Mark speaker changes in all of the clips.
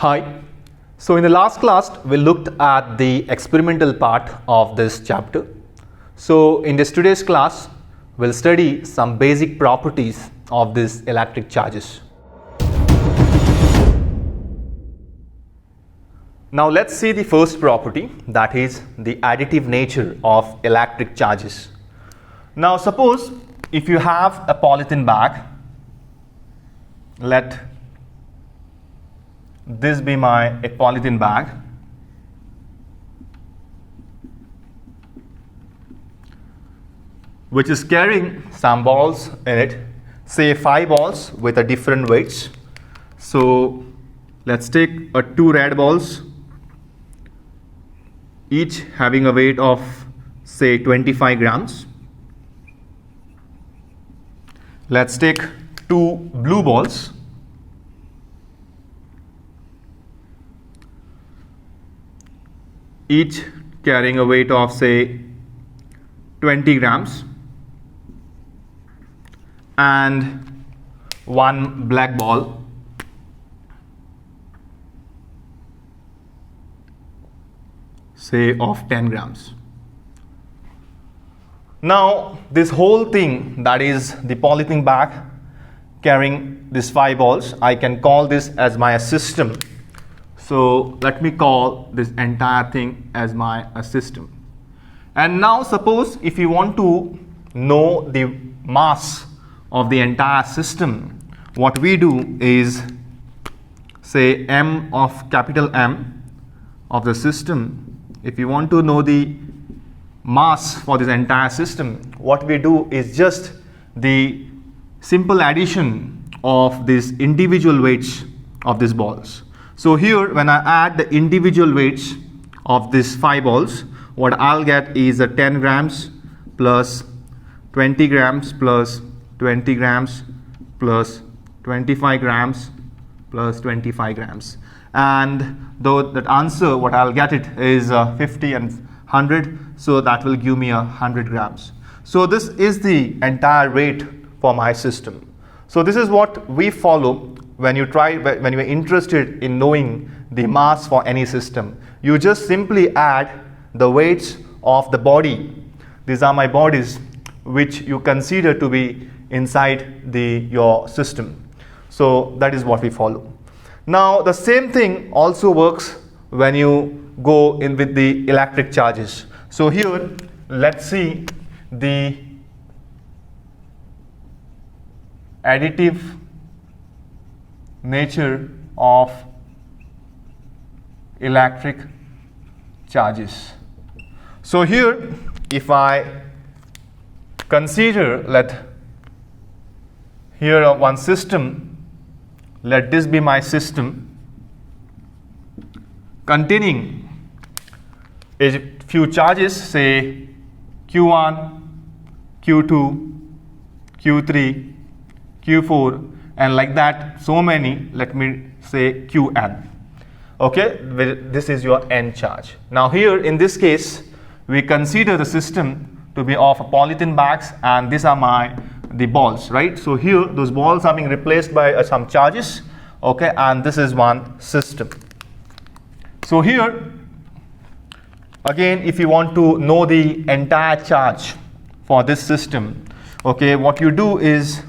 Speaker 1: Hi. So in the last class, we looked at the experimental part of this chapter. So in today's class, we'll study some basic properties of these electric charges. Now let's see the first property, that is the additive nature of electric charges. Now suppose if you have a polythene bag, let this be a polythene bag, which is carrying some balls in it, say 5 balls with a different weights. So let's take two red balls, each having a weight of say 25 grams. Let's take 2 blue balls, each carrying a weight of say 20 grams, and 1 black ball, say of 10 grams. Now this whole thing, that is the polythene bag carrying these 5 balls, I can call this as my system. So let me call this entire thing as my system. And now suppose if you want to know the mass of the entire system, what we do is say M of capital M of the system. If you want to know the mass for this entire system, what we do is just the simple addition of these individual weights of these balls. So here when I add the individual weights of these 5 balls, what I'll get is a 10 grams plus 20 grams plus 20 grams plus 25 grams plus 25 grams. And though that answer, what I'll get it is 50 and 100, so that will give me 100 grams. So this is the entire weight for my system. So this is what we follow when you're interested in knowing the mass for any system. You just simply add the weights of the body. These are my bodies which you consider to be inside your system. So that is what we follow. Now the same thing also works when you go in with the electric charges. So here let's see the additive nature of electric charges. So here if I consider, here one system, let this be my system containing a few charges, say Q1, Q2, Q3, Q4, and like that so many, let me say Qn. Okay, this is your n charge. Now here in this case we consider the system to be of polythene bags, and these are the balls, right? So here those balls are being replaced by some charges, okay, and this is one system. So here again, if you want to know the entire charge for this system, okay, what you do is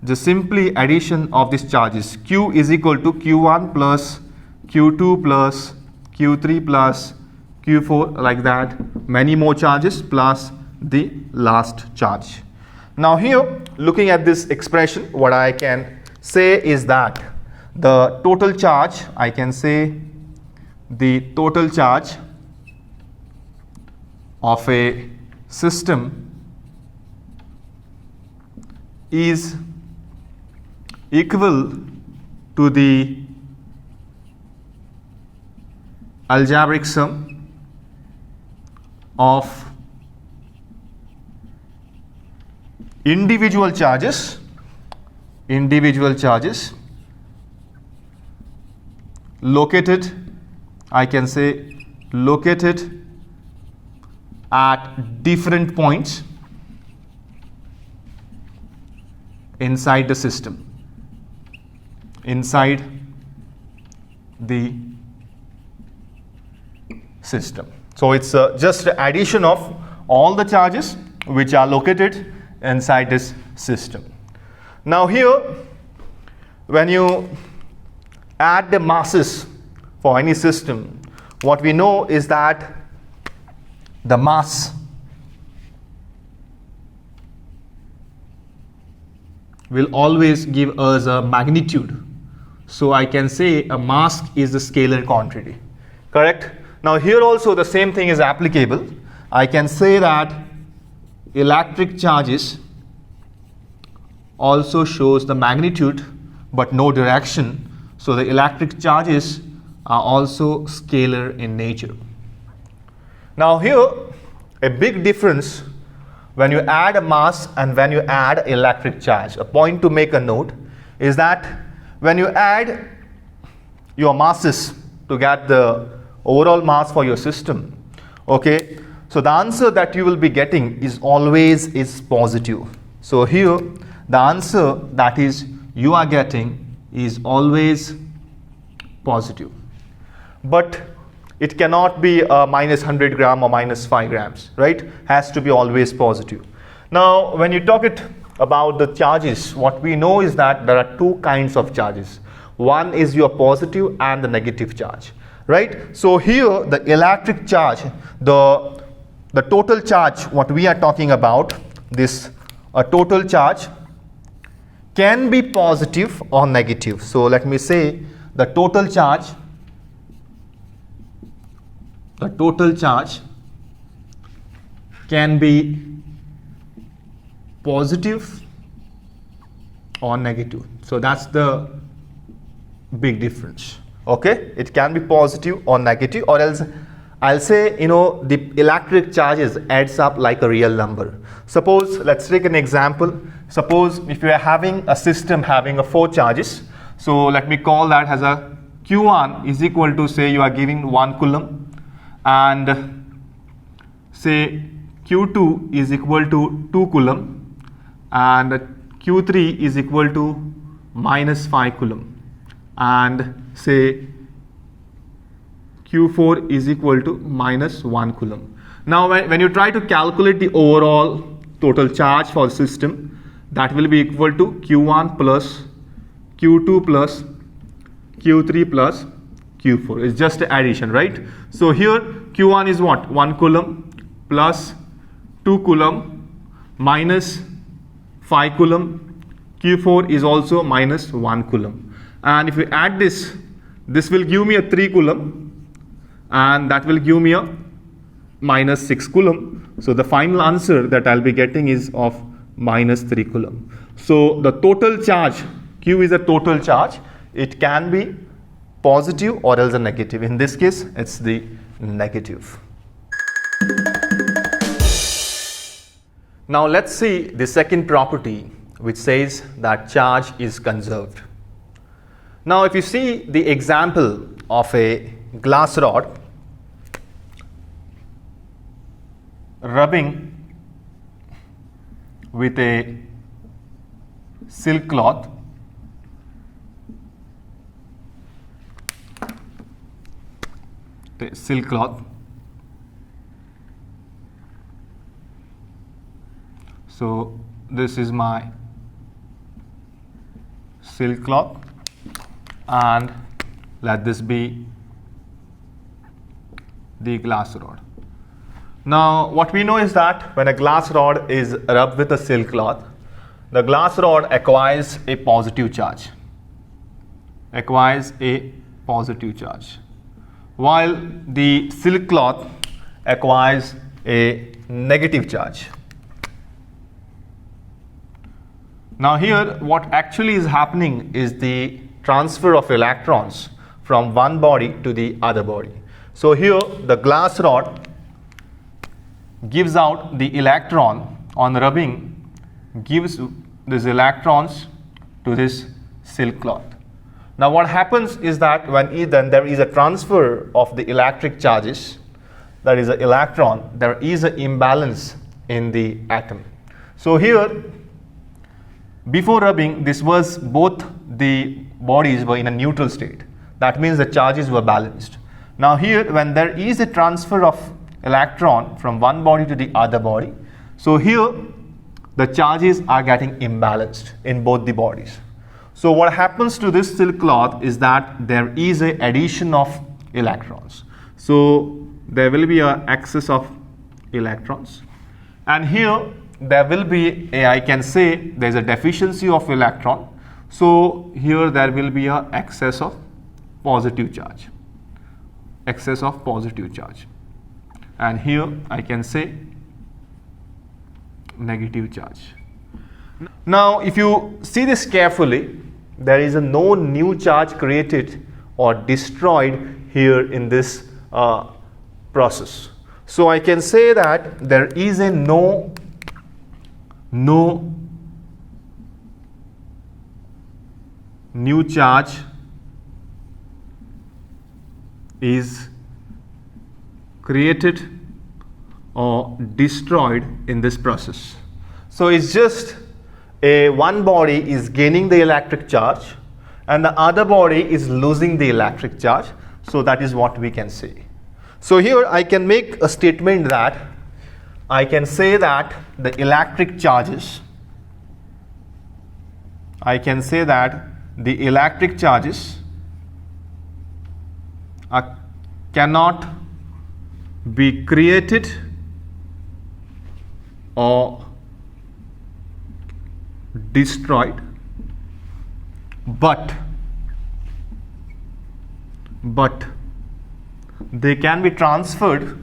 Speaker 1: the simply addition of these charges. Q is equal to Q1 plus Q2 plus Q3 plus Q4, like that, many more charges plus the last charge. Now here, looking at this expression, what I can say is that the total charge, I can say the total charge of a system is equal to the algebraic sum of individual charges located, I can say located at different points inside the system. inside the system. So it's just the addition of all the charges which are located inside this system. Now here, when you add the masses for any system, what we know is that the mass will always give us a magnitude. So I can say a mass is the scalar quantity, correct? Now here also the same thing is applicable. I can say that electric charges also shows the magnitude but no direction. So the electric charges are also scalar in nature. Now here, a big difference when you add a mass and when you add electric charge. A point to make a note is that when you add your masses to get the overall mass for your system, okay, so the answer that you will be getting is always is positive. So here, the answer that is you are getting is always positive. But it cannot be minus 100 gram or minus 5 grams, right? Has to be always positive. Now, when you talk about the charges, what we know is that there are two kinds of charges. One is your positive and the negative charge, right? So here, the electric charge, the total charge, what we are talking about, this total charge can be positive or negative. So let me say the total charge can be positive or negative. So that's the big difference. Okay, it can be positive or negative, or else I'll say, you know, the electric charges adds up like a real number. Suppose, let's take an example. Suppose if you are having a system having a 4 charges, so let me call that as a Q1 is equal to, say you are giving 1 coulomb, and say Q2 is equal to 2 coulomb, and Q3 is equal to minus 5 coulomb, and say Q4 is equal to minus 1 coulomb. Now when you try to calculate the overall total charge for the system, that will be equal to Q1 plus Q2 plus Q3 plus Q4. It's just addition, right? So here Q1 is what? 1 coulomb plus 2 coulomb minus 5 coulomb. Q4 is also minus 1 coulomb. And if we add this will give me a 3 coulomb, and that will give me a minus 6 coulomb. So the final answer that I'll be getting is of minus 3 coulomb. So the total charge, Q is a total charge. It can be positive or else a negative. In this case, it's the negative. Now let's see the second property, which says that charge is conserved. Now if you see the example of a glass rod rubbing with a silk cloth, so this is my silk cloth, and let this be the glass rod. Now what we know is that when a glass rod is rubbed with a silk cloth, the glass rod acquires a positive charge, while the silk cloth acquires a negative charge. Now here what actually is happening is the transfer of electrons from one body to the other body. So here the glass rod gives out the electron on rubbing, gives these electrons to this silk cloth. Now what happens is that when there is a transfer of the electric charges, that is an electron, there is an imbalance in the atom. So here, before rubbing, this was both the bodies were in a neutral state. That means the charges were balanced. Now here, when there is a transfer of electron from one body to the other body, so here the charges are getting imbalanced in both the bodies. So what happens to this silk cloth is that there is a addition of electrons. So there will be an excess of electrons, and here there will be I can say there is a deficiency of electron. So here there will be an excess of positive charge. Excess of positive charge. And here I can say negative charge. Now if you see this carefully, there is no new charge created or destroyed here in this process. So I can say that there is a no new charge is created or destroyed in this process. So it's just one body is gaining the electric charge and the other body is losing the electric charge. So that is what we can say. So here I can make a statement that I can say that the electric charges, cannot be created or destroyed, but they can be transferred,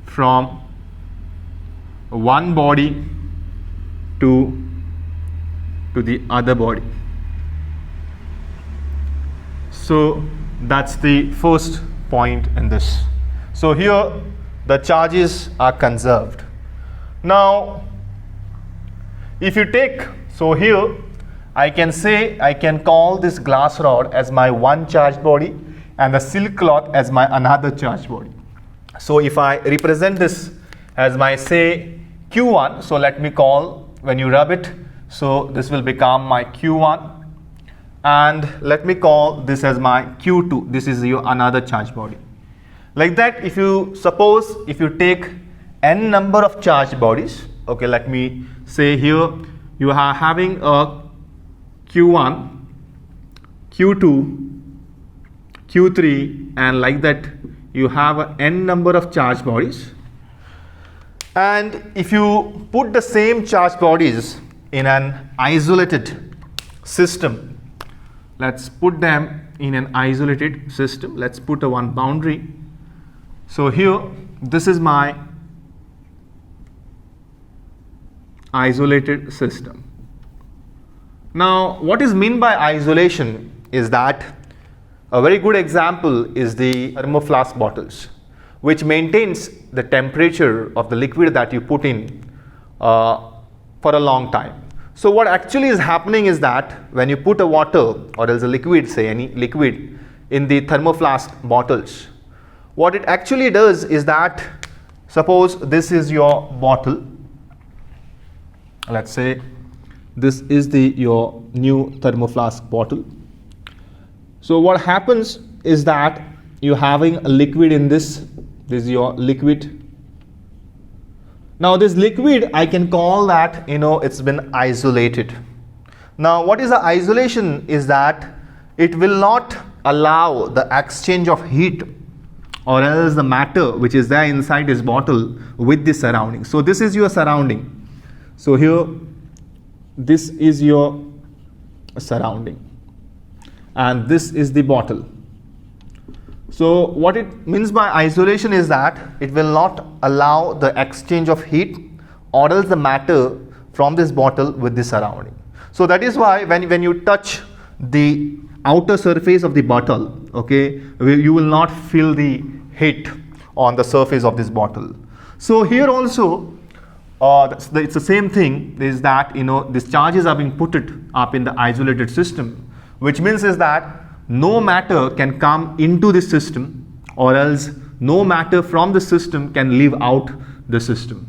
Speaker 1: from one body to the other body. So that's the first point in this. So here the charges are conserved. Now if you take, so here I can say, I can call this glass rod as my one charged body and the silk cloth as my another charged body. So if I represent this as my say Q1, so let me call, when you rub it, so this will become my Q1, and let me call this as my Q2. This is your another charged body. Like that, if you suppose if you take n number of charged bodies, okay, let me say here you are having a Q1, Q2, Q3, and like that you have a n number of charged bodies. And if you put the same charged bodies in an isolated system, let's put them in an isolated system. Let's put a one boundary. So here, this is my isolated system. Now, what is meant by isolation is that a very good example is the thermoflask bottles, which maintains the temperature of the liquid that you put in for a long time. So what actually is happening is that when you put a water or else a liquid, say any liquid, in the thermoflask bottles, what it actually does is that, suppose this is your bottle, let's say this is your new thermoflask bottle. So what happens is that you're having a liquid in this is your liquid. Now this liquid, I can call that, it's been isolated. Now what is the isolation is that it will not allow the exchange of heat or else the matter which is there inside this bottle with the surrounding. So this is your surrounding. So here, this is your surrounding. And this is the bottle. So what it means by isolation is that it will not allow the exchange of heat or else the matter from this bottle with the surrounding. So that is why when you touch the outer surface of the bottle, okay, you will not feel the heat on the surface of this bottle. So here also it's the same thing, is that these charges are being put up in the isolated system, which means is that no matter can come into the system or else no matter from the system can leave out the system.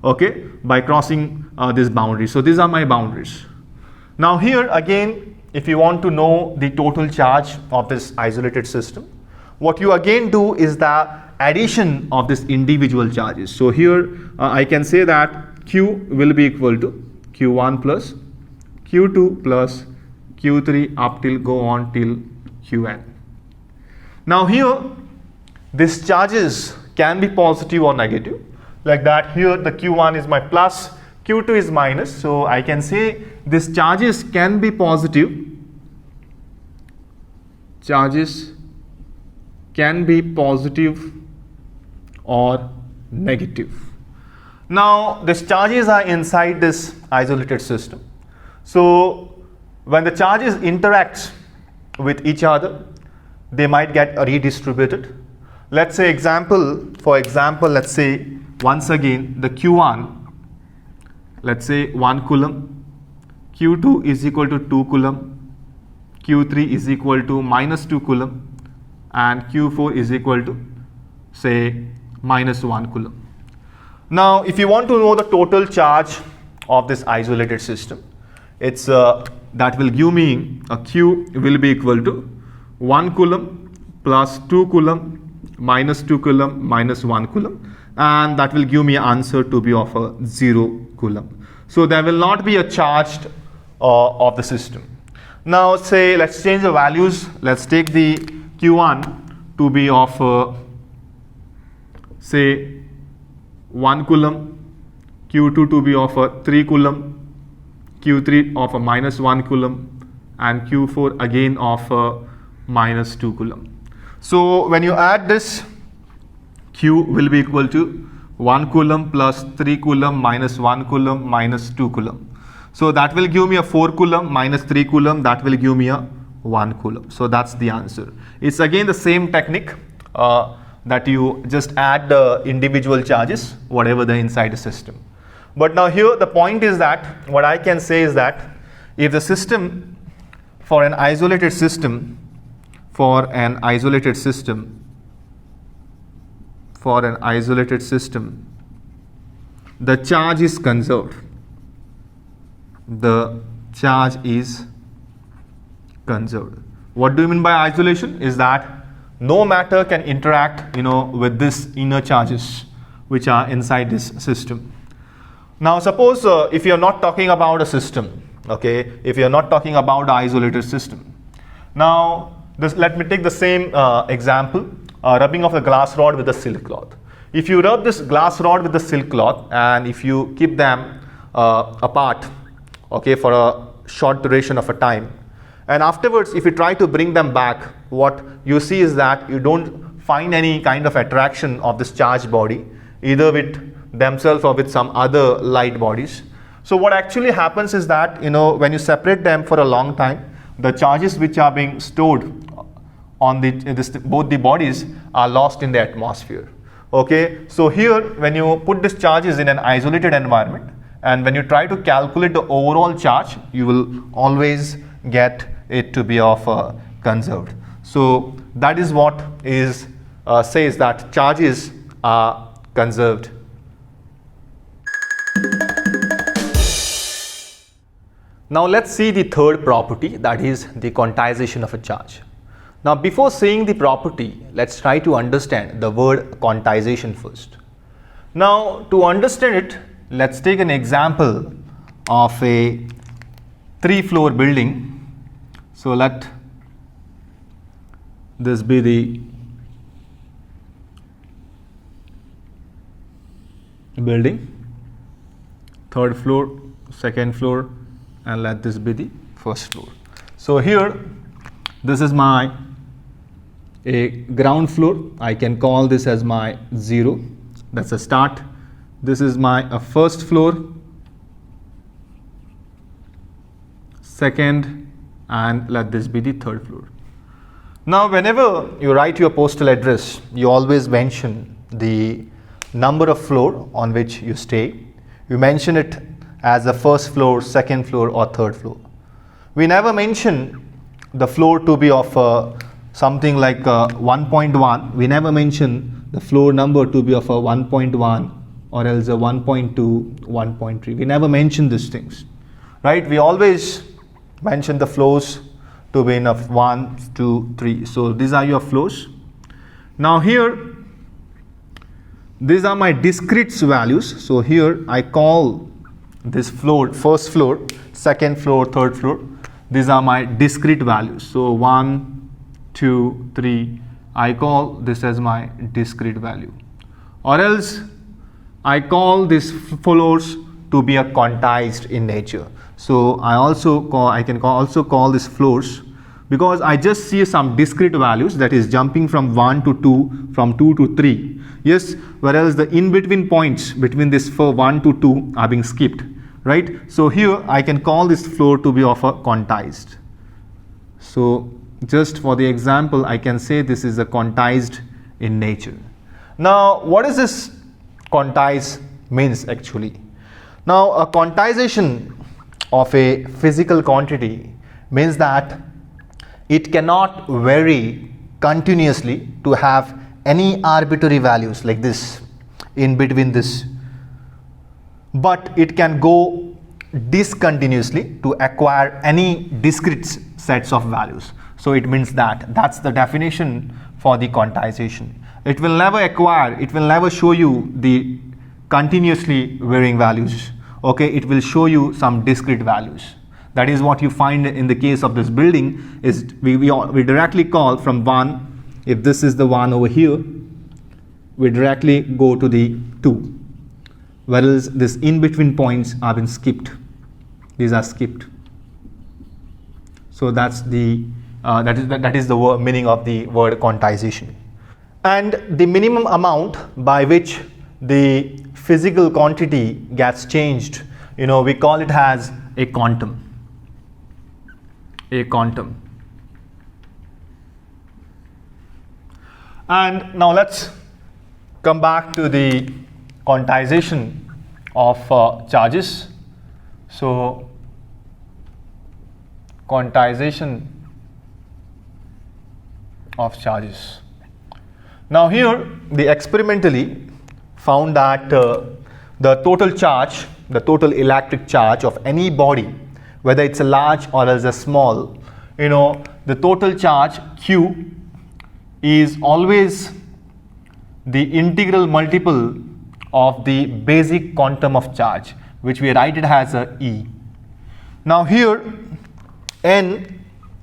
Speaker 1: okay, by crossing this boundary. So these are my boundaries. Now here again, if you want to know the total charge of this isolated system, what you again do is the addition of this individual charges. So here I can say that Q will be equal to Q1 plus Q2 plus Q3 up till go on till Qn. Now here these charges can be positive or negative, like that. Here the Q1 is my plus, Q2 is minus, so I can say these charges can be positive, charges can be positive or negative. Now these charges are inside this isolated system. So when the charges interact with each other, they might get redistributed. Let's say for example, let's say once again the Q1, let's say 1 coulomb, Q2 is equal to 2 coulomb, Q3 is equal to minus 2 coulomb, and Q4 is equal to say minus 1 coulomb. Now if you want to know the total charge of this isolated system, it's that will give me a Q will be equal to 1 coulomb plus 2 coulomb minus 2 coulomb minus 1 coulomb, and that will give me an answer to be of a 0 coulomb. So there will not be a charge of the system. Now say let's change the values. Let's take the Q1 to be of say 1 coulomb, Q2 to be of a 3 coulomb, Q3 of a minus 1 coulomb, and Q4 again of a minus 2 coulomb. So when you add this, Q will be equal to 1 coulomb plus 3 coulomb minus 1 coulomb minus 2 coulomb. So that will give me a 4 coulomb minus 3 coulomb, that will give me a 1 coulomb. So that's the answer. It's again the same technique that you just add the individual charges, whatever the inside the system. But now here the point is that what I can say is that if the system for an isolated system, the charge is conserved. The charge is conserved. What do you mean by isolation? Is that no matter can interact, with this inner charges which are inside this system. Now suppose if you are not talking about a system, okay, if you are not talking about an isolated system. Now let me take the same example, rubbing of a glass rod with a silk cloth. If you rub this glass rod with the silk cloth and if you keep them apart, okay, for a short duration of a time, and afterwards if you try to bring them back, what you see is that you don't find any kind of attraction of this charged body, either with themselves or with some other light bodies. So what actually happens is that, when you separate them for a long time, the charges which are being stored on both the bodies are lost in the atmosphere. Okay, so here when you put these charges in an isolated environment and when you try to calculate the overall charge, you will always get it to be of conserved. So that is what is says that charges are conserved. Now let's see the third property, that is the quantization of a charge. Now before seeing the property, let's try to understand the word quantization first. Now to understand it, let's take an example of a 3-floor building. So let this be the building, 3rd floor, 2nd floor, and let this be the 1st floor. So here this is my ground floor. I can call this as my 0, that's a start. This is my 1st floor, 2nd, and let this be the 3rd floor. Now whenever you write your postal address, you always mention the number of floor on which you stay. You mention it as the 1st floor, 2nd floor, or 3rd floor. We never mention the floor to be of something like 1.1. We never mention the floor number to be of a 1.1 or else a 1.2, 1.3. We never mention these things, right? We always mention the flows to be of 1, 2, 3. So these are your flows. Now here, these are my discrete values. So here I call this floor, first floor, second floor, third floor. These are my discrete values. So 1, 2, 3. I call this as my discrete value. Or else I call these floors to be a quantized in nature. So I can also call these floors, because I just see some discrete values, that is jumping from 1 to 2, from 2 to 3. Yes, whereas the in-between points between this 1 to 2 are being skipped, right? So here I can call this floor to be of a quantized. So just for the example, I can say this is a quantized in nature. Now, what is this quantized means actually? Now, a quantization of a physical quantity means that it cannot vary continuously to have any arbitrary values like this in between this, but it can go discontinuously to acquire any discrete sets of values. So it means that's the definition for the quantization. It will never acquire, it will never show you the continuously varying values. Okay, it will show you some discrete values. That is what you find in the case of this building. Is we directly call from 1, if this is the 1 over here, we directly go to the 2. Whereas this in-between points have been skipped. These are skipped. So that's the that is the meaning of the word quantization. And the minimum amount by which the physical quantity gets changed, we call it as a quantum. A quantum. And now let's come back to the quantization of charges. So quantization of charges. Now here the experimentally found that the total charge, the total electric charge of any body, whether it's a large or as a small, the total charge Q is always the integral multiple of the basic quantum of charge, which we write it as a E. Now here N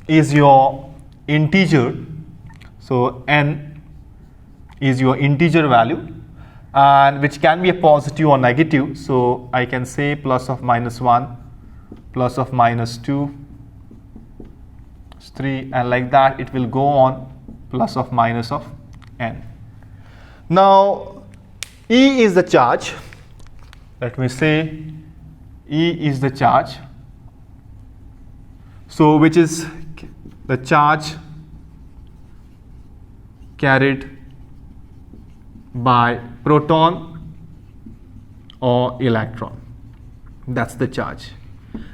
Speaker 1: is your integer, so N is your integer value, and which can be a positive or negative. So I can say plus of minus 1, plus of minus 2, 3, and like that it will go on, plus of minus of N. Now E is the charge. Let me say E is the charge. So which is the charge carried by proton or electron. That's the charge.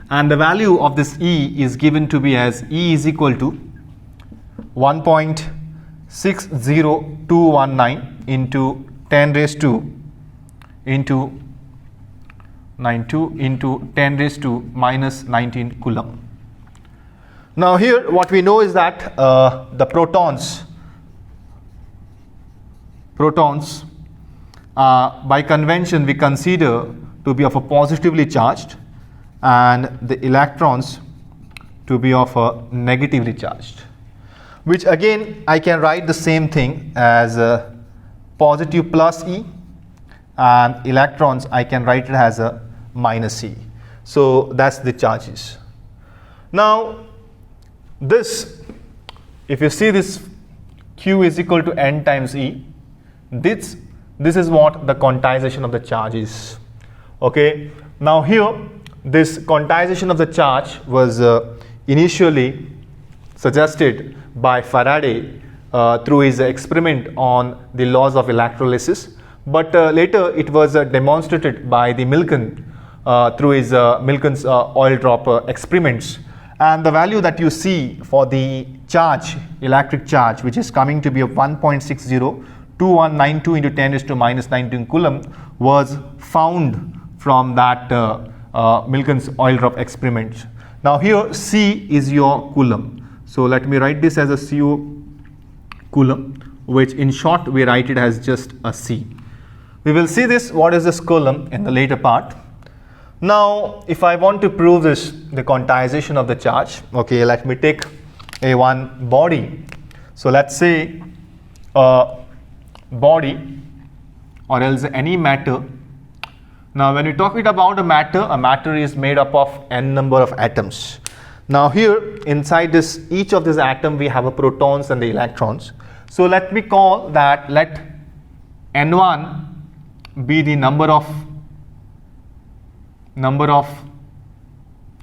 Speaker 1: And the value of this E is given to be as E is equal to 1.60219 into 10 raised to into 92 into 10 raised to minus 19 coulomb. Now here what we know is that the protons by convention we consider to be of a positively charged, and the electrons to be of a negatively charged, which again I can write the same thing as a positive plus E, and electrons I can write it as a minus E. So that's the charges. Now this, if you see this Q is equal to N times E, this is what the quantization of the charge is. Okay, now here this quantization of the charge was initially suggested by Faraday through his experiment on the laws of electrolysis, but later it was demonstrated by the Milken through his Milken's oil drop experiments. And the value that you see for the charge, electric charge, which is coming to be of 1.60 2192 into 10 raised to minus 19 coulomb was found from that Milken's oil drop experiment. Now here C is your coulomb. So let me write this as a CO coulomb, which in short we write it as just a C. We will see this, what is this coulomb, in the later part. Now if I want to prove this, the quantization of the charge, okay, let me take a one body. So let's say a body or else any matter. Now when we talk about a matter is made up of n number of atoms. Now here inside this, each of this atom we have a protons and the electrons. So let me call that, let n1 be the number of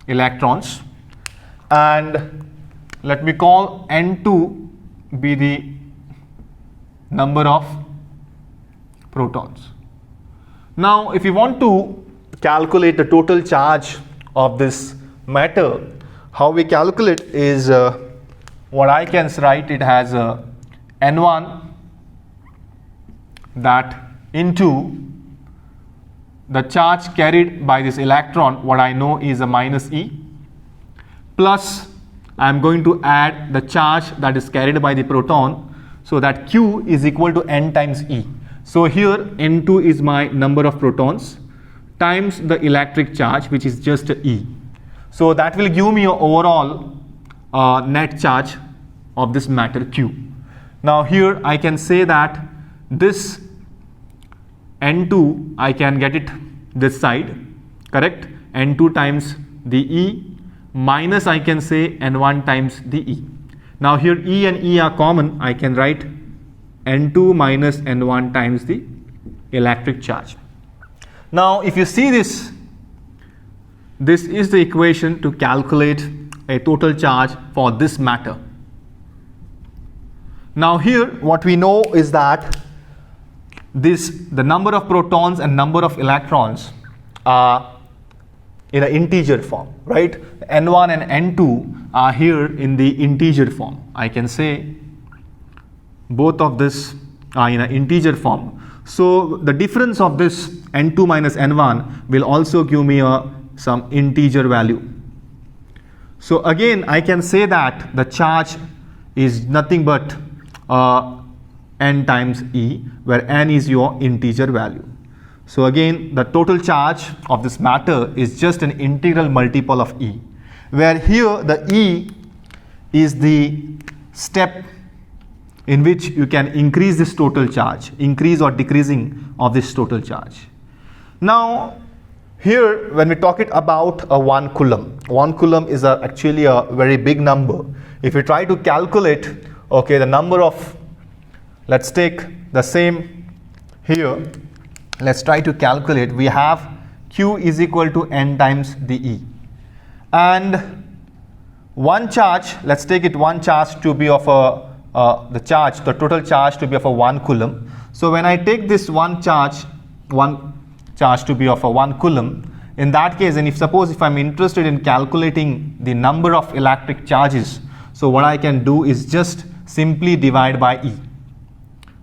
Speaker 1: electrons, and let me call n2 be the number of protons. Now if you want to calculate the total charge of this matter, how we calculate is what I can write it as n1 that into the charge carried by this electron, what I know is a minus E, plus I am going to add the charge that is carried by the proton, so that Q is equal to n times E. So here n2 is my number of protons times the electric charge, which is just E. So that will give me an overall net charge of this matter Q. Now here I can say that this n2 I can get it this side, correct? n2 times the E minus I can say n1 times the E. Now here E and E are common, I can write n2 minus n1 times the electric charge. Now if you see this, this is the equation to calculate a total charge for this matter. Now here what we know is that the number of protons and number of electrons are in an integer form, right? n1 and n2 are here in the integer form. I can say both of this are in an integer form. So the difference of this n2 minus n1 will also give me some integer value. So again I can say that the charge is nothing but n times E, where n is your integer value. So again the total charge of this matter is just an integral multiple of E, where here the E is the step in which you can increase this total charge, increase or decreasing of this total charge. Now here when we talk it about a 1 coulomb is actually a very big number. If we try to calculate, okay, the number of, let's take the same here, let's try to calculate. We have Q is equal to n times the E, and one charge, let's take it one charge to be of the total charge to be of a 1 coulomb. So when I take this one charge to be of a 1 coulomb, in that case, and if suppose if I'm interested in calculating the number of electric charges, so what I can do is just simply divide by E.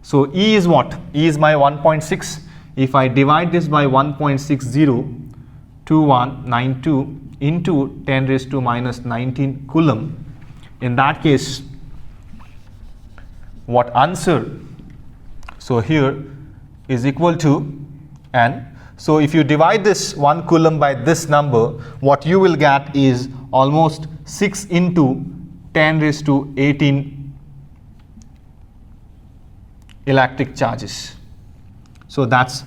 Speaker 1: So E is what? E is my 1.6. If I divide this by 1.602192 into 10 raised to minus 19 coulomb, in that case, what answer? So here is equal to n. So if you divide this 1 coulomb by this number, what you will get is almost 6 into 10 raised to 18 electric charges. So that's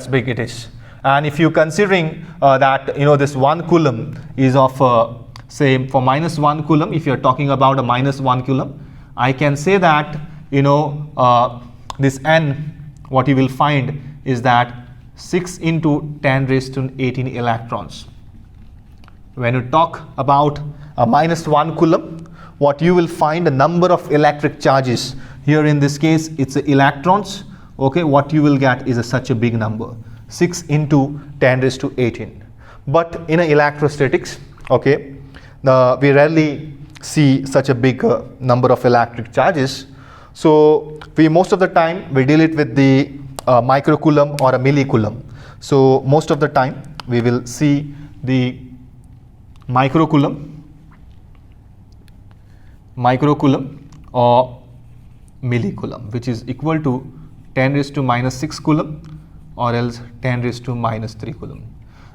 Speaker 1: big it is. And if you considering that this 1 coulomb is of say for minus 1 coulomb, if you're talking about a minus 1 coulomb, I can say that this n, what you will find is that 6 into 10 raised to 18 electrons. When you talk about a minus 1 coulomb, what you will find the number of electric charges. Here in this case it's electrons. Okay, what you will get is such a big number, 6 into 10 raised to 18. But in electrostatics, okay, we rarely see such a big number of electric charges. So we most of the time we deal it with the microcoulomb or a millicoulomb. So most of the time we will see the microcoulomb or millicoulomb, which is equal to 10 raised to minus 6 coulomb or else 10 raised to minus 3 coulomb.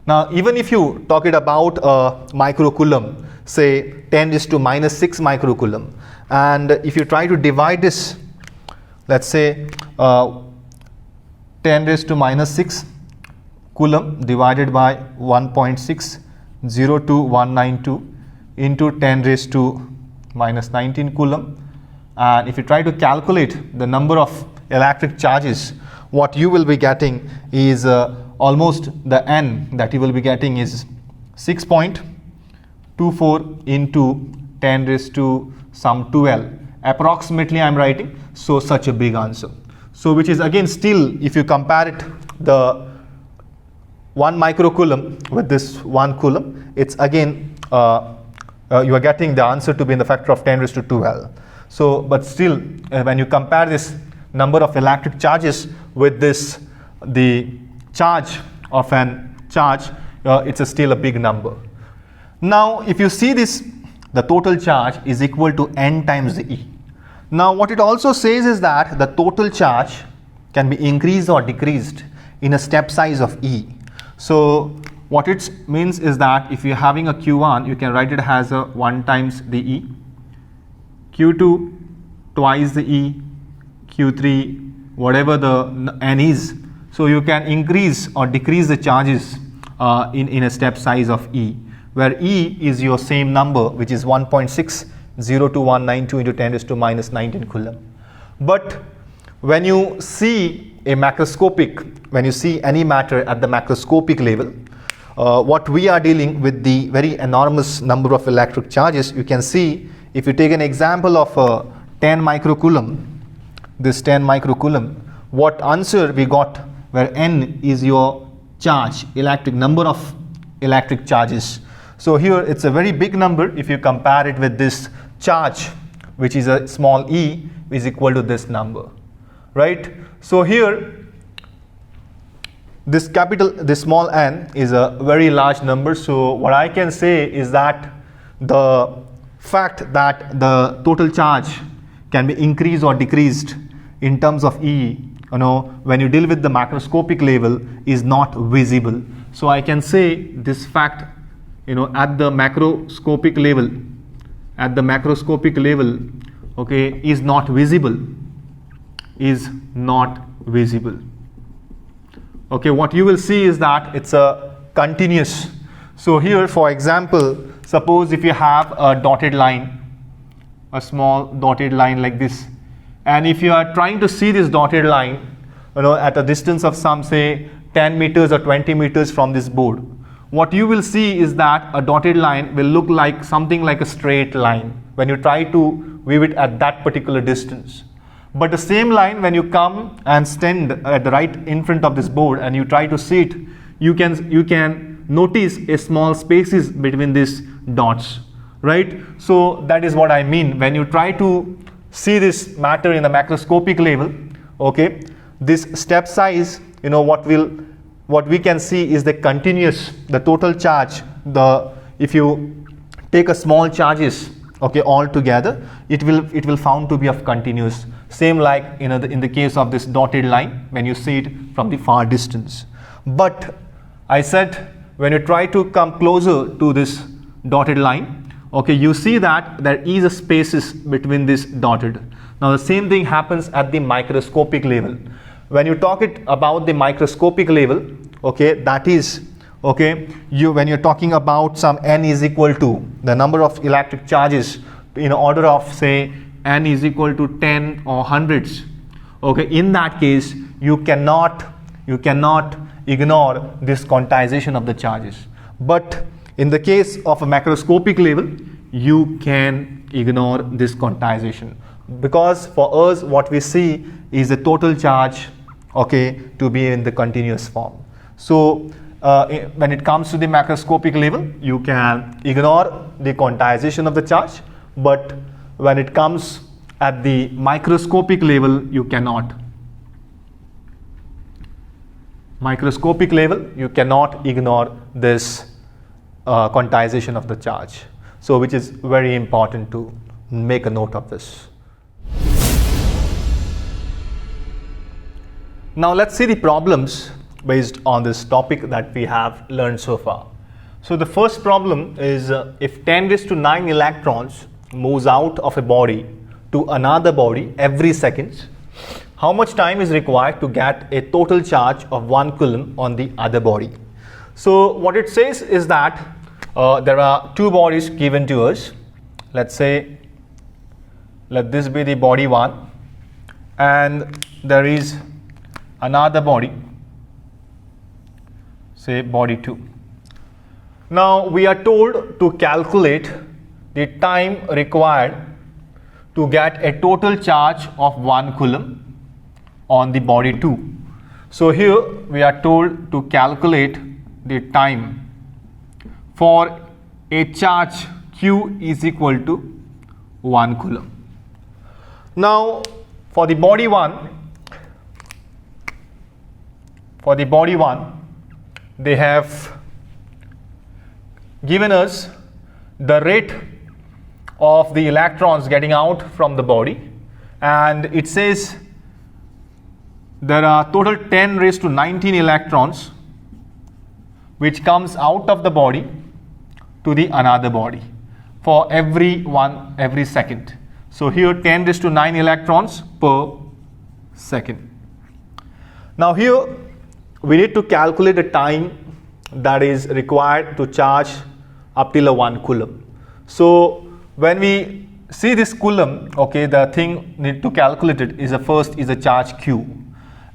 Speaker 1: Now even if you talk it about a microcoulomb, say 10 raised to minus 6 microcoulomb, and if you try to divide this, let's say 10 raised to minus 6 coulomb divided by 1.602192 into 10 raised to minus 19 coulomb, and if you try to calculate the number of electric charges, what you will be getting is almost the n that you will be getting is 6.24 into 10 raised to some 12 approximately I'm writing, so such a big answer. So which is again still, if you compare it, the 1 microcoulomb with this 1 coulomb, it's again you are getting the answer to be in the factor of 10 raised to 12. So but still when you compare this number of electric charges with this, the charge of an charge, it's still a big number. Now if you see this, the total charge is equal to n times the E. Now what it also says is that the total charge can be increased or decreased in a step size of E. So what it means is that if you're having a Q1, you can write it as a 1 times the E, Q2 twice the E, Q3 whatever the n is. So you can increase or decrease the charges in a step size of E, where E is your same number, which is 1.602192 into 10 raised to minus 19 coulomb. But when you see a macroscopic, when you see any matter at the macroscopic level, what we are dealing with the very enormous number of electric charges. You can see if you take an example of 10 microcoulomb, this 10 microcoulomb, what answer we got, where n is your charge, electric number of electric charges. So here it's a very big number if you compare it with this charge, which is a small e, is equal to this number, right? So here this small n is a very large number. So what I can say is that the fact that the total charge can be increased or decreased in terms of E, when you deal with the macroscopic level, is not visible. So I can say this fact, at the macroscopic level, okay, is not visible. Okay, what you will see is that it's a continuous. So here, for example, suppose if you have a dotted line, a small dotted line like this, and if you are trying to see this dotted line, at a distance of some, say 10 meters or 20 meters from this board, what you will see is that a dotted line will look like something like a straight line when you try to view it at that particular distance. But the same line, when you come and stand at the right in front of this board and you try to see it, you can notice a small spaces between these dots, right? So that is what I mean when you try to see this matter in the macroscopic level. Okay, this step size, what we can see is the continuous, the total charge. If you take a small charges, okay, all together, it will found to be of continuous. Same like in the case of this dotted line when you see it from the far distance. But I said when you try to come closer to this dotted line, okay, you see that there is a spaces between this dotted. Now the same thing happens at the microscopic level. When you talk about the microscopic level, okay, that is, okay, when you're talking about some n is equal to the number of electric charges in order of, say, n is equal to 10 or hundreds, okay, in that case you cannot ignore this quantization of the charges. But in the case of a macroscopic level, you can ignore this quantization, because for us what we see is the total charge, okay, to be in the continuous form. So when it comes to the macroscopic level, you can ignore the quantization of the charge, but when it comes at the microscopic level you cannot. Microscopic level you cannot ignore this quantization of the charge. So which is very important to make a note of this. Now let's see the problems based on this topic that we have learned so far. So the first problem is if 10 raised to 9 electrons moves out of a body to another body every second, how much time is required to get a total charge of 1 coulomb on the other body? So what it says is that there are two bodies given to us. Let's say, let this be the body 1, and there is another body, say body 2. Now we are told to calculate the time required to get a total charge of 1 coulomb on the body 2. So here we are told to calculate the time for a charge Q is equal to 1 coulomb. Now for the body 1, they have given us the rate of the electrons getting out from the body, and it says there are total 10 raised to 19 electrons which comes out of the body to the another body for every second. So here 10 raised to 9 electrons per second. Now here we need to calculate the time that is required to charge up till a 1 coulomb. So when we see this coulomb, okay, the thing need to calculate it is first is a charge Q,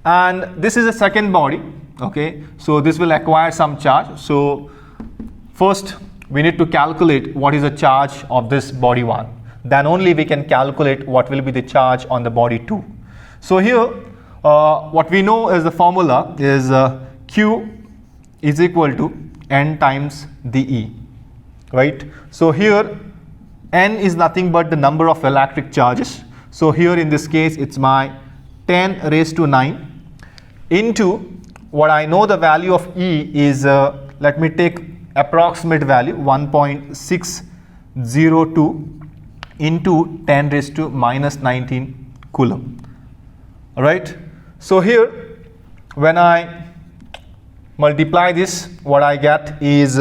Speaker 1: and this is a second body, okay, so this will acquire some charge. So first we need to calculate what is the charge of this body 1, then only we can calculate what will be the charge on the body 2. So here what we know is the formula is Q is equal to N times dE, right? So here N is nothing but the number of electric charges. So here in this case it's my 10 raised to 9 into what I know the value of E is, let me take approximate value 1.602 into 10 raised to minus 19 coulomb. Alright, so here when I multiply this, what I get is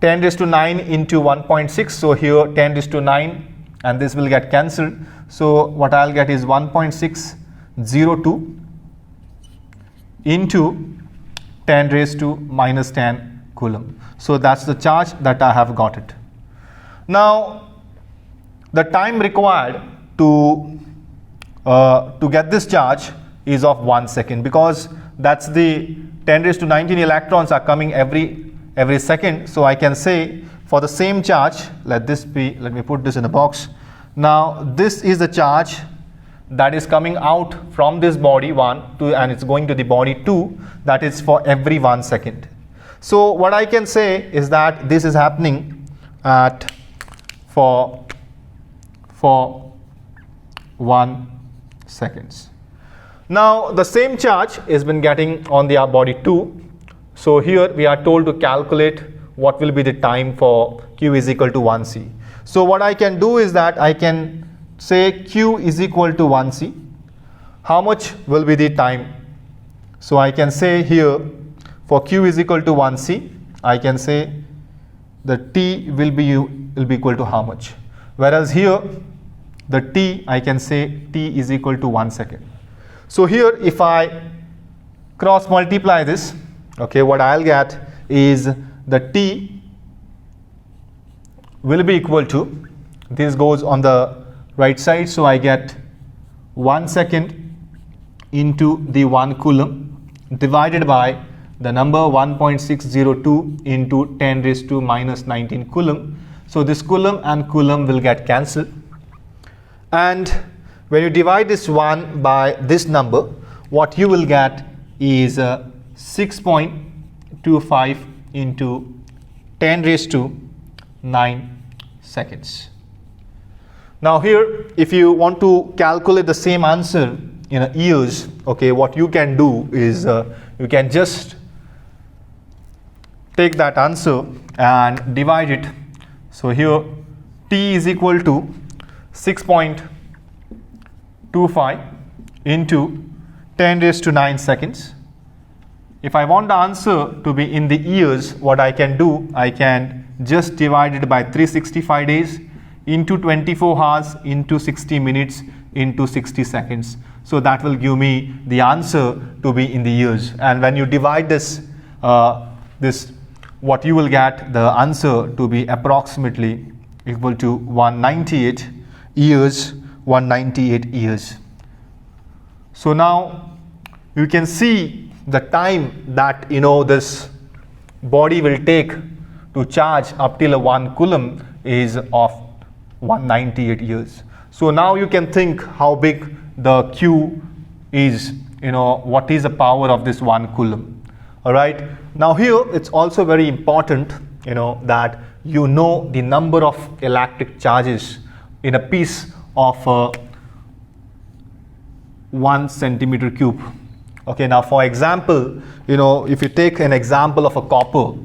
Speaker 1: 10 raised to 9 into 1.6. So here 10 raised to 9 and this will get cancelled. So what I'll get is 1.602 into 10 raised to minus 10 coulomb. So that's the charge that I have got it. Now the time required to get this charge is of 1 second, because that's the 10 raised to 19 electrons are coming every second. So I can say for the same charge, let me put this in a box. Now this is the charge that is coming out from this body 1 and it's going to the body 2, that is for every 1 second. So what I can say is that this is happening at for 1 seconds. Now the same charge has been getting on the body 2. So here we are told to calculate what will be the time for Q is equal to 1C. So what I can do is that I can say Q is equal to 1C. How much will be the time? So I can say here for Q is equal to 1C, I can say the T will be equal to how much? Whereas here the T, I can say T is equal to 1 second. So here if I cross multiply this, okay, what I'll get is the T will be equal to, this goes on the right side, so I get 1 second into the 1 coulomb divided by the number 1.602 into 10 raised to minus 19 coulomb. So this coulomb and coulomb will get cancelled, and when you divide this 1 by this number, what you will get is 6.25 into 10 raised to 9 seconds. Now here, if you want to calculate the same answer in years, okay, what you can do is you can just take that answer and divide it. So here t is equal to 6.25 into 10 raised to 9 seconds. If I want the answer to be in the years, what I can do, I can just divide it by 365 days into 24 hours into 60 minutes into 60 seconds. So that will give me the answer to be in the years. And when you divide this, what you will get the answer to be approximately equal to 198 years, 198 years. So now you can see the time that this body will take to charge up till 1 coulomb is of 198 years. So now you can think how big the Q is, what is the power of this 1 coulomb. All right. Now here it's also very important, that the number of electric charges in a piece of 1 centimeter cube. Okay. Now for example, if you take an example of a copper,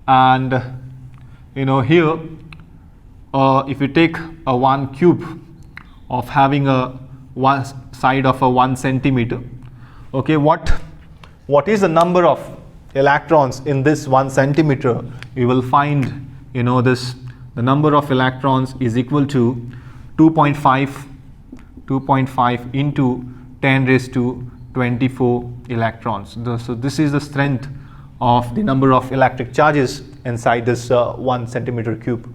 Speaker 1: and here if you take a 1 cube of having a one side of a 1 centimeter, okay, what is the number of electrons in this 1 centimeter? You will find the number of electrons is equal to 2.5 into 10 raised to 24 electrons. So this is the strength of the number of electric charges inside this 1 centimeter cube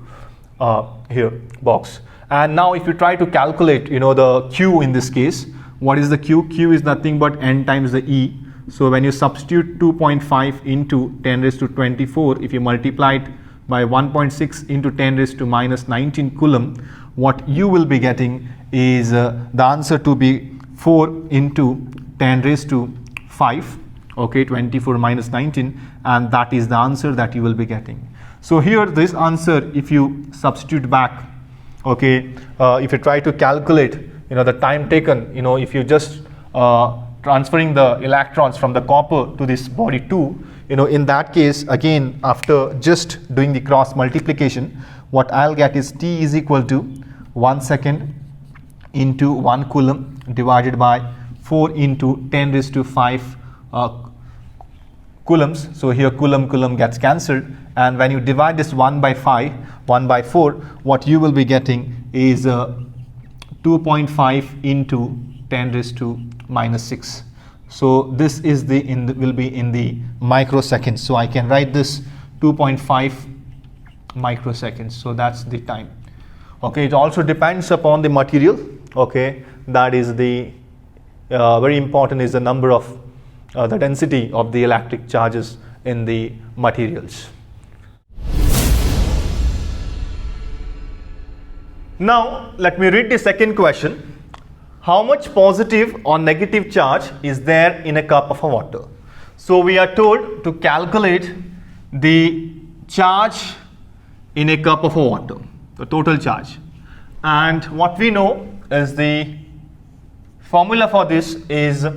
Speaker 1: here box. And now if you try to calculate the Q in this case, what is the Q? Q is nothing but N times the E. So when you substitute 2.5 into 10 raised to 24, if you multiply it by 1.6 into 10 raised to minus 19 coulomb, what you will be getting is the answer to be 4 into 10 raised to 5, okay, 24 minus 19, and that is the answer that you will be getting. So here this answer, if you substitute back, okay, if you try to calculate the time taken, if you just transferring the electrons from the copper to this body 2, in that case, again, after just doing the cross multiplication, what I'll get is T is equal to 1 second into 1 coulomb divided by 4 into 10 raised to 5 coulombs. So here coulomb gets cancelled, and when you divide this 1 by 4, what you will be getting is 2.5 into 10 raised to minus 6. So this is will be in the microseconds. So I can write this 2.5 microseconds. So that's the time. Okay, it also depends upon the material. Okay, that is the very important is the number of the density of the electric charges in the materials. Now let me read the second question. How much positive or negative charge is there in a cup of water? So we are told to calculate the charge in a cup of water, the total charge. And what we know is the formula for this is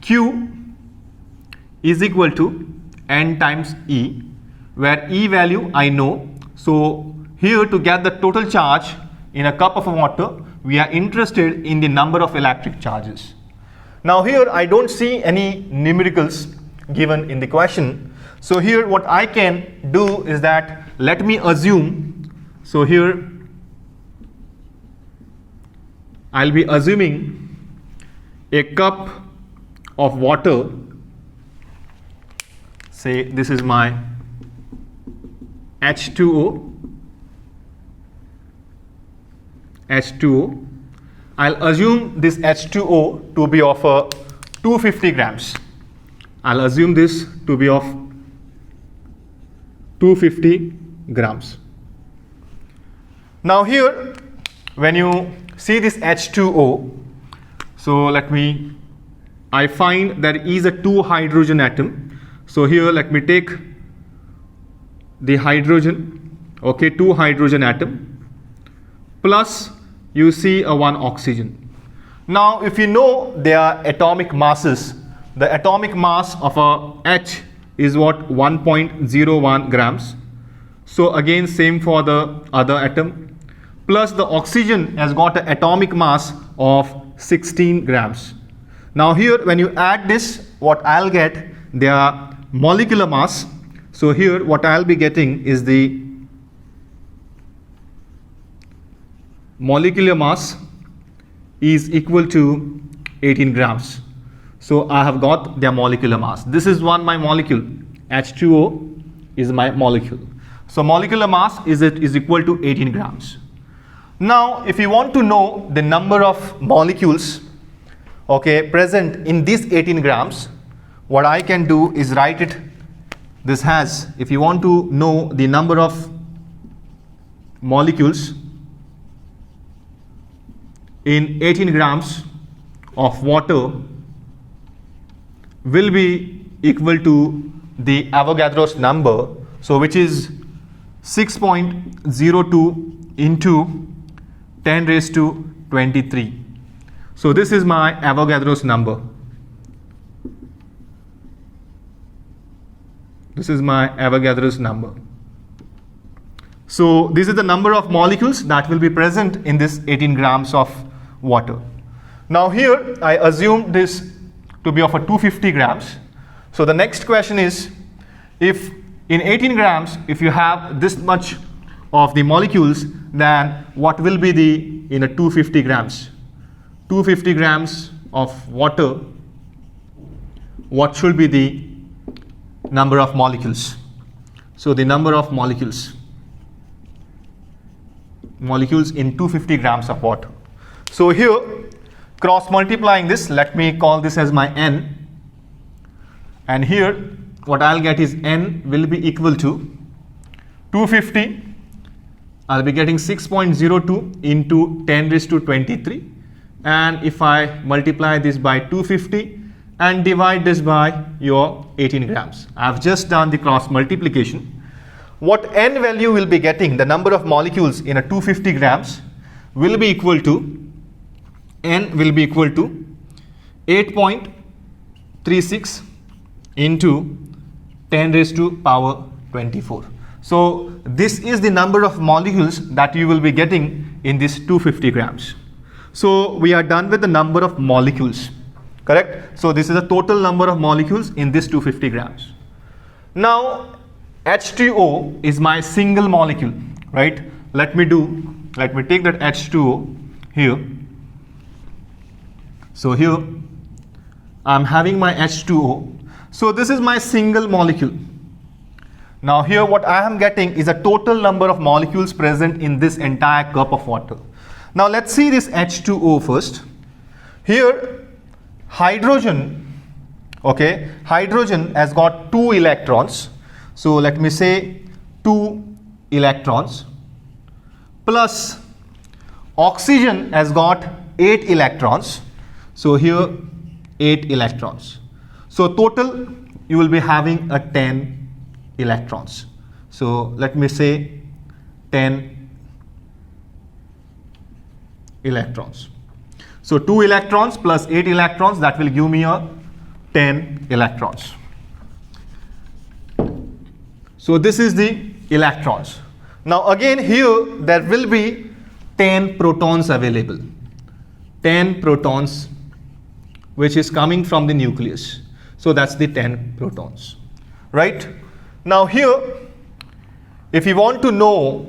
Speaker 1: Q is equal to N times E, where E value I know. So here to get the total charge in a cup of water, we are interested in the number of electric charges. Now here I don't see any numericals given in the question. So here what I can do is that let me assume, so here I'll be assuming a cup of water, say this is my H2O. I'll assume this H2O to be of 250 grams. I'll assume this to be of 250 grams. Now here, when you see this H2O, so I find there is a 2 hydrogen atom. So here let me take the hydrogen, okay, 2 hydrogen atom, plus you see a 1 oxygen. Now if you know their atomic masses, the atomic mass of a H is what, 1.01 grams. So again same for the other atom, plus the oxygen has got an atomic mass of 16 grams. Now here when you add this, what I'll get, their molecular mass. So here what I'll be getting is the molecular mass is equal to 18 grams. So I have got their molecular mass. This is my molecule. H2O is my molecule. So molecular mass is equal to 18 grams. Now if you want to know the number of molecules, okay, present in this 18 grams, what I can do is write it this as, if you want to know the number of molecules in 18 grams of water will be equal to the Avogadro's number, so which is 6.02 into 10 raised to 23. So this is my Avogadro's number. This is my Avogadro's number. So this is the number of molecules that will be present in this 18 grams of water. Now here I assume this to be of a 250 grams. So the next question is, if in 18 grams, if you have this much of the molecules, then what will be the in a 250 grams? 250 grams of water, what should be the number of molecules? So the number of molecules in 250 grams of water. So here cross multiplying this, let me call this as my N, and here what I'll get is N will be equal to 250, I'll be getting 6.02 into 10 raised to 23, and if I multiply this by 250 and divide this by your 18 grams, I've just done the cross multiplication. What N value will be getting, the number of molecules in a 250 grams will be equal to, N will be equal to 8.36 into 10 raised to power 24. So this is the number of molecules that you will be getting in this 250 grams. So we are done with the number of molecules, correct? So this is the total number of molecules in this 250 grams. Now H2O is my single molecule, right? Let me take that H2O here. So here I'm having my H2O. So this is my single molecule. Now here what I am getting is a total number of molecules present in this entire cup of water. Now let's see this H2O first. Here hydrogen, okay, hydrogen has got 2 electrons. So let me say 2 electrons, plus oxygen has got 8 electrons. So here 8 electrons. So total you will be having a 10 electrons. So let me say 10 electrons. So 2 electrons plus 8 electrons, that will give me a 10 electrons. So this is the electrons. Now again here there will be 10 protons available. 10 protons which is coming from the nucleus. So that's the 10 protons, right? Now here, if you want to know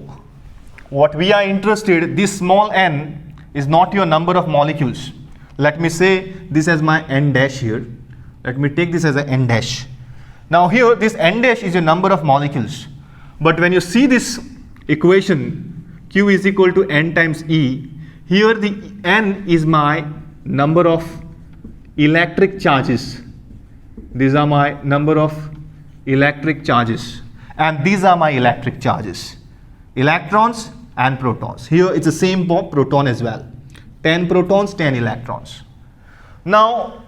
Speaker 1: what we are interested, this small n is not your number of molecules. Let me say this as my n dash here. Let me take this as a n dash. Now here this n dash is your number of molecules. But when you see this equation, Q is equal to n times E, here the n is my number of electric charges. These are my number of electric charges, and these are my electric charges, electrons and protons. Here it's the same for proton as well. 10 protons, 10 electrons. Now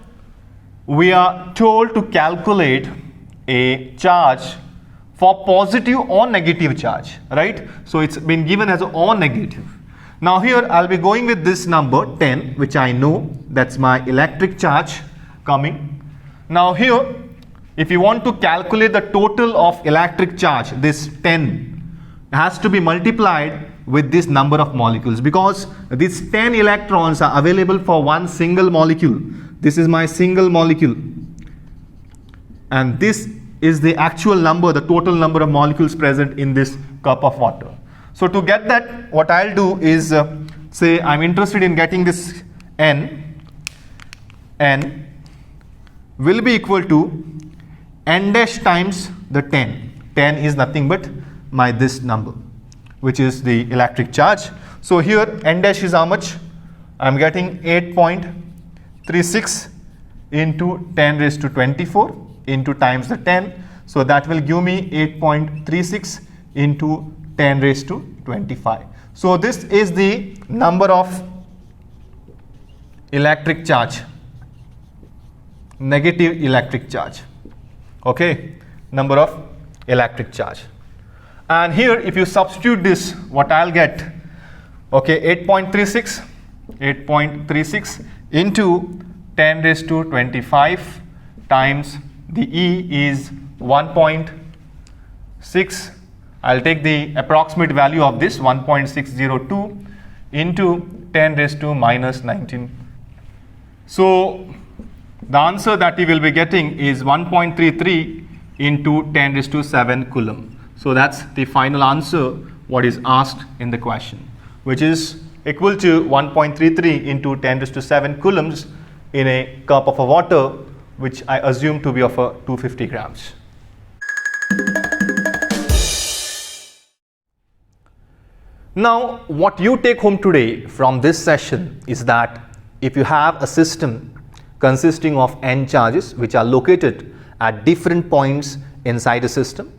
Speaker 1: we are told to calculate a charge for positive or negative charge, right? So it's been given as or negative. Now here I'll be going with this number 10, which I know that's my electric charge coming. Now here, if you want to calculate the total of electric charge, this 10 has to be multiplied with this number of molecules, because these 10 electrons are available for one single molecule. This is my single molecule, and this is the actual number, the total number of molecules present in this cup of water. So to get that, what I'll do is say I'm interested in getting this n will be equal to n dash times the 10. 10 is nothing but my this number, which is the electric charge. So here n dash is how much? I'm getting 8.36 into 10 raised to 24 into times the 10. So that will give me 8.36 into 10 raised to 25. So this is the number of electric charge, negative electric charge. Okay, number of electric charge. And here if you substitute this, what I'll get, okay, 8.36 into 10 raised to 25 times the E is 1.6. I'll take the approximate value of this, 1.602 into 10 raised to minus 19. So the answer that we will be getting is 1.33 into 10 raised to 7 coulomb. So that's the final answer what is asked in the question, which is equal to 1.33 into 10 raised to 7 coulombs in a cup of water, which I assume to be of 250 grams. Now, what you take home today from this session is that if you have a system consisting of n charges which are located at different points inside a system,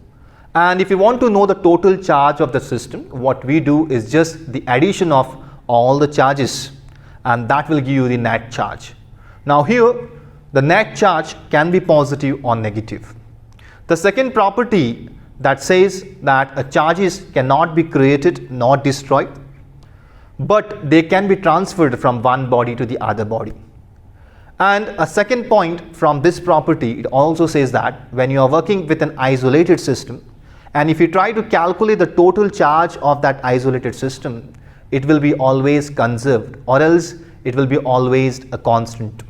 Speaker 1: and if you want to know the total charge of the system, what we do is just the addition of all the charges, and that will give you the net charge. Now here, the net charge can be positive or negative. The second property that says that charges cannot be created nor destroyed, but they can be transferred from one body to the other body. And a second point from this property, it also says that when you are working with an isolated system, and if you try to calculate the total charge of that isolated system, it will be always conserved, or else it will be always a constant.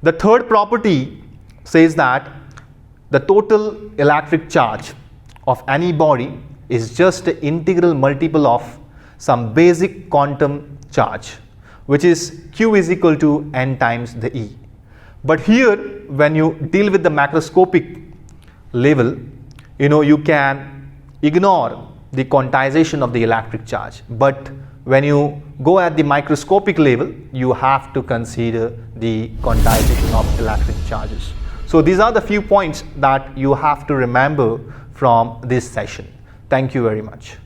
Speaker 1: The third property says that the total electric charge of any body is just an integral multiple of some basic quantum charge, which is Q is equal to n times the E. But here, when you deal with the macroscopic level, you can ignore the quantization of the electric charge. But when you go at the microscopic level, you have to consider the quantization of electric charges. So these are the few points that you have to remember from this session. Thank you very much.